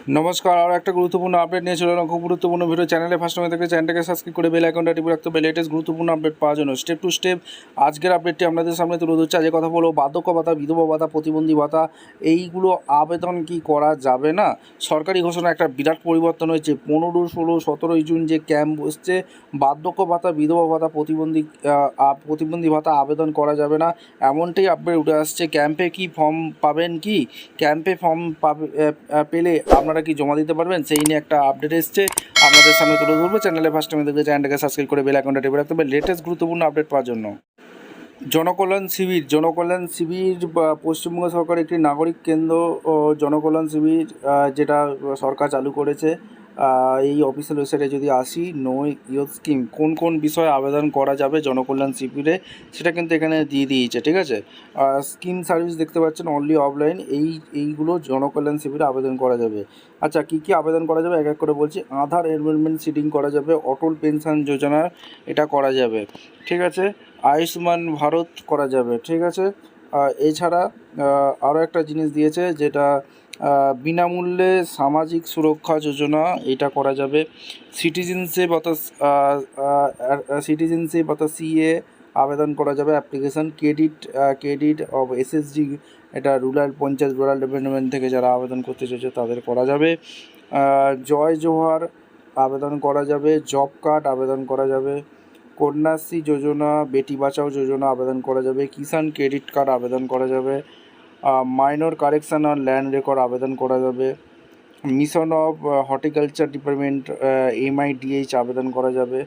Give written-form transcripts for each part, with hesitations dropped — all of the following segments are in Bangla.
নমস্কার, আর একটা গুরুত্বপূর্ণ আপডেট নিয়ে চলে এলাম। খুব গুরুত্বপূর্ণ ভিডিও। চ্যানেলে ফার্স্ট টাইম দেখলে চ্যানেলটাকে সাবস্ক্রাইব করে বেল আইকনটা টিপে রাখতে হবে লেটেস্ট গুরুত্বপূর্ণ আপডেট পাওয়ার জন্য। স্টেপ টু স্টেপ আজকের আপডেটটি আপনাদের সামনে তুলে ধরছে। আজকে কথা বলবো বার্ধক্য ভাতা, বিধবা ভাতা, প্রতিবন্ধী ভাতা এইগুলো আবেদন কি করা যাবে না। সরকারি ঘোষণা একটা বিরাট পরিবর্তন হয়েছে। 15, 16, 17 জুন যে ক্যাম্প বসছে, বার্ধক্য ভাতা, বিধবা ভাতা, প্রতিবন্ধী ভাতা আবেদন করা যাবে না, এমনটাই আপডেট উঠে আসছে। ক্যাম্পে কি ফর্ম পাবেন? কি ক্যাম্পে ফর্ম পেলে আপনারা কি জমা দিতে পারবেন, সেই নিয়ে একটা আপডেট এসছে, আপনাদের সামনে তুলে ধরবো। চ্যানেলে ফার্স্ট টাইম দেখলে চ্যানেলটাকে সাবস্ক্রাইব করে বেল আইকনটা টিপে রাখতে হবে লেটেস্ট গুরুত্বপূর্ণ আপডেট পাওয়ার জন্য। জনকল্যাণ শিবির পশ্চিমবঙ্গ সরকার একটি নাগরিক কেন্দ্র ও জনকল্যাণ শিবির যেটা সরকার চালু করেছে। এই অফিসিয়াল ওয়েবসাইটে যদি আসি, নো ইয়ুথ স্কিম কোন কোন বিষয়ে আবেদন করা যাবে জনকল্যাণ শিবিরে, সেটা কিন্তু এখানে দিয়ে দিয়েছে। ঠিক আছে, স্কিম সার্ভিস দেখতে পাচ্ছেন, অনলি অফলাইন এইগুলো জনকল্যাণ শিবিরে আবেদন করা যাবে। আচ্ছা, কী কী আবেদন করা যাবে এক এক করে বলছি। আধার এনরোলমেন্ট সিডিং করা যাবে, অটল পেনশন যোজনার এটা করা যাবে। ঠিক আছে, আয়ুষ্মান ভারত করা যাবে। ঠিক আছে, এছাড়া আরও একটা জিনিস দিয়েছে, যেটা বিনামূল্যে সামাজিক সুরক্ষা যোজনা, এটা করা যাবে। সিটিজেনশিপ অর্থাৎ সিএ আবেদন করা যাবে। অ্যাপ্লিকেশান ক্রেডিট অফ এসএসজি, এটা রুরাল ডেভেলপমেন্ট থেকে যারা আবেদন করতে চাইছে তাদের করা যাবে। জয় জোহার আবেদন করা যাবে। জব কার্ড আবেদন করা যাবে। কন্যাশ্রী যোজনা, বেটি বাঁচাও যোজনা আবেদন করা যাবে। কিষাণ ক্রেডিট কার্ড আবেদন করা যাবে। মাইনর কারেকশান আর ল্যান্ড রেকর্ড আবেদন করা যাবে। Mission of horticulture department MIDH আবেদন করা যাবে।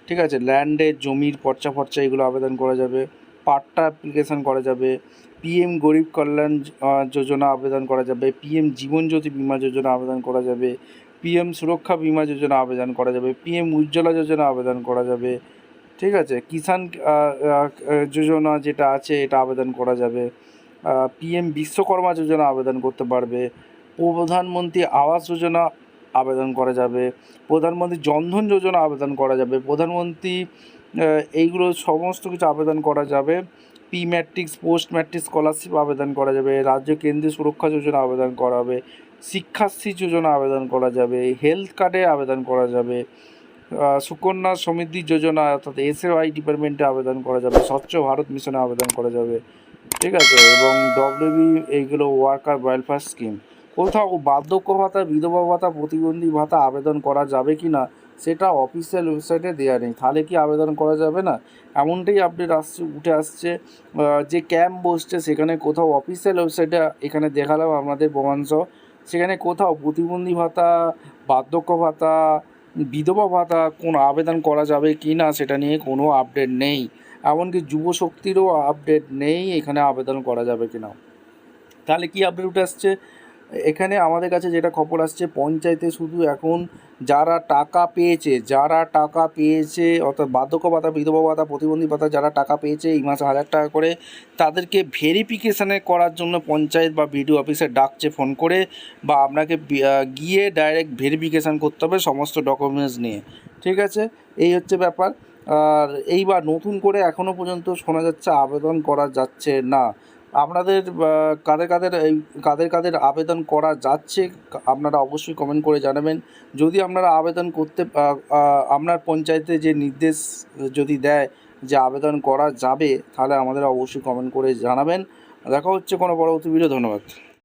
ঠিক আছে, ল্যান্ডের জমির পর্চা এগুলো আবেদন করা যাবে। পাট্টা অ্যাপ্লিকেশান করা যাবে। PM গরিব কল্যাণ যোজনা আবেদন করা যাবে। PM জীবনজ্যোতি বিমা যোজনা আবেদন করা যাবে। PM সুরক্ষা বিমা যোজনা আবেদন করা যাবে। PM উজ্জ্বলা যোজনা আবেদন করা যাবে। ঠিক আছে, কিষাণ যোজনা যেটা আছে এটা আবেদন করা যাবে। PM বিশ্বকর্মা যোজনা আবেদন করতে পারবে। প্রধানমন্ত্রী আবাস যোজনা আবেদন করা যাবে। প্রধানমন্ত্রী জনধন যোজনা আবেদন করা যাবে। প্রধানমন্ত্রী এইগুলো সমস্ত কিছু আবেদন করা যাবে। ম্যাট্রিক্স পোস্ট ম্যাট্রিক স্কলারশিপ আবেদন করা যাবে। রাজ্য কেন্দ্রীয় সুরক্ষা যোজনা আবেদন করা হবে। শিক্ষাশ্রী যোজনা আবেদন করা যাবে। হেলথ কার্ডে আবেদন করা যাবে। সুকন্যা সমৃদ্ধি যোজনা অর্থাৎ SAY ডিপার্টমেন্টে আবেদন করা যাবে। স্বচ্ছ ভারত মিশনে আবেদন করা যাবে। ঠিক আছে, এবং এইগুলো ওয়ার্কার ওয়েলফেয়ার স্কিম। কোথাও বার্ধক্য ভাতা, বিধবা ভাতা, প্রতিবন্ধী ভাতা আবেদন করা যাবে কি না সেটা অফিসিয়াল ওয়েবসাইটে দেওয়া নেই। তাহলে কি আবেদন করা যাবে না? এমনটাই আপডেট উঠে আসছে। যে ক্যাম্প বসছে সেখানে কোথাও অফিসিয়াল ওয়েবসাইটে এখানে দেখালাম আপনাদের প্রমাণসহ, সেখানে কোথাও প্রতিবন্ধী ভাতা, বার্ধক্য ভাতা, বিধবা ভাতা কোন আবেদন করা যাবে কি না সেটা নিয়ে কোনো আপডেট নেই। এমনকি যুবশক্তিরও আপডেট নেই এখানে আবেদন করা যাবে কি না। তাহলে কি আপডেট উঠে আসছে এখানে আমাদের কাছে, যেটা খবর আসছে, পঞ্চায়েতে শুধু এখন যারা টাকা পেয়েছে অর্থাৎ বার্ধক্য ভাতা, বিধবা ভাতা, প্রতিবন্ধী ভাতা যারা টাকা পেয়েছে এই মাসে 1000 টাকা করে, তাদেরকে ভেরিফিকেশানে করার জন্য পঞ্চায়েত বা BDO অফিসে ডাকছে ফোন করে, বা আপনাকে গিয়ে ডাইরেক্ট ভেরিফিকেশান করতে হবে সমস্ত ডকুমেন্টস নিয়ে। ঠিক আছে, এই হচ্ছে ব্যাপার। আর এইবার নতুন করে এখনও পর্যন্ত শোনা যাচ্ছে আবেদন করা যাচ্ছে না। আপনাদের কাদের আবেদন করা যাচ্ছে আপনারা অবশ্যই কমেন্ট করে জানাবেন। যদি আপনারা আবেদন করতে আপনার পঞ্চায়েতে যে নির্দেশ যদি দেয় যে আবেদন করা যাবে, তাহলে আমাদের অবশ্যই কমেন্ট করে জানাবেন। দেখা হচ্ছে কোনো পরবর্তী ভিডিও। ধন্যবাদ।